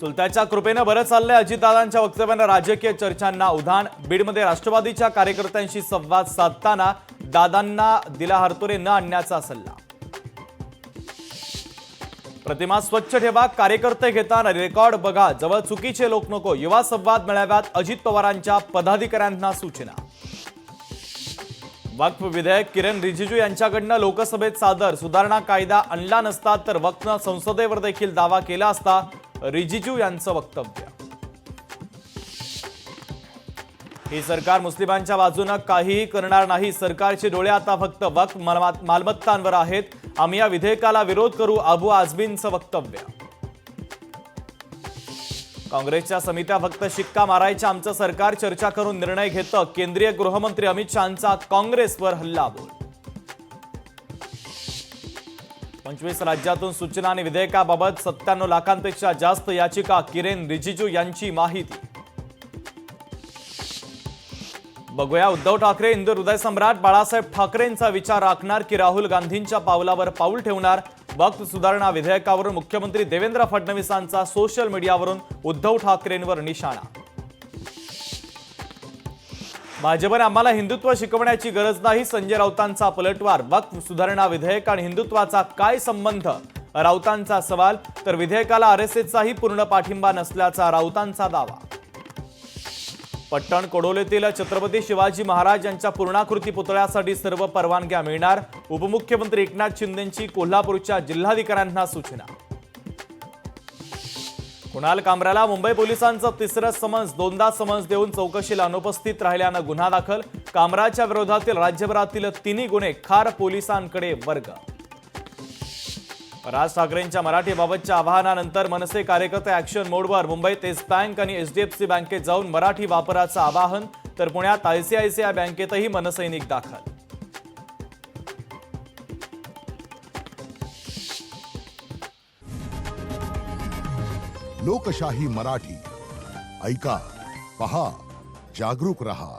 चुलत्याच्या कृपेने बरं चाललंय अजितदादांच्या वक्तव्यानं राजकीय चर्चांना उधाण। बीडमध्ये राष्ट्रवादीच्या कार्यकर्त्यांशी संवाद साधताना दादांना दिला हरतुरे न आणण्याचा सल्ला। प्रतिमा स्वच्छ ठेवा, कार्यकर्ते घेताना रेकॉर्ड बघा, जवळ चुकीचे लोक नको। युवा संवाद मेळाव्यात अजित पवारांच्या पदाधिकाऱ्यांना सूचना। वक्फ विधेयक किरण रिजिजू यांच्याकडनं लोकसभेत सादर। सुधारणा कायदा आणला नसता तर वक्फनं संसदेवर देखील दावा केला असता, रिजिजू यांचं वक्तव्य। हे सरकार मुस्लिमांच्या बाजूने काहीही करणार नाही। सरकारचे डोळे आता फक्त वक्फ मालमत्तांवर आहेत। आम्ही या विधेयकाला विरोध करू, अबू आझमींचं वक्तव्य। काँग्रेसच्या समित्या फक्त शिक्का मारायच्या, आमचं सरकार चर्चा करून निर्णय घेतं। केंद्रीय गृहमंत्री अमित शहांचा काँग्रेसवर हल्लाबोल। 25 राज्यातून सूचना आणि विधेयकाबाबत 97 लाखांपेक्षा जास्त याचिका। किरेन रिजिजू यांची माहिती। बघूया उद्धव ठाकरे हिंदू हृदय सम्राट बाळासाहेब ठाकरेंचा विचार राखणार की राहुल गांधींच्या पावलावर पाऊल ठेवणार। वक्फ सुधारणा विधेयकावरून मुख्यमंत्री देवेंद्र फडणवीसांचा सोशल मीडियावरून उद्धव ठाकरेंवर निशाणा। भाजपने आम्हाला हिंदुत्व शिकवण्याची गरज नाही, संजय राऊतांचा पलटवार। वक्फ सुधारणा विधेयक आणि हिंदुत्वाचा काय संबंध, राऊतांचा सवाल। तर विधेयकाला आरएसएसचाही पूर्ण पाठिंबा नसल्याचा राऊतांचा दावा। पट्टण कोडोलीतील छत्रपती शिवाजी महाराज यांच्या पूर्णाकृती पुतळ्यासाठी सर्व परवानग्या मिळणार। उपमुख्यमंत्री एकनाथ शिंदेंची कोल्हापूरच्या जिल्हाधिकाऱ्यांना सूचना। कुणाल कामराला मुंबई पोलिसांचं तिसरं समन्स, दोनदा समन्स देऊन चौकशीला अनुपस्थित राहिल्यानं गुन्हा दाखल। कामराच्या विरोधातील राज्यभरातील 3 गुन्हे खार पोलिसांकडे वर्ग। राज ठाकरेंच्या मराठीबाबतच्या आवाहनानंतर मनसे कार्यकर्ते ऍक्शन मोडवर। मुंबईत येस बँक आणि एचडीएफसी बँकेत जाऊन मराठी वापराचं आवाहन। तर पुण्यात आयसीआयसीआय बँकेतही मनसैनिक दाखल। लोकशाही मराठी ऐका, पहा, जागरूक रहा।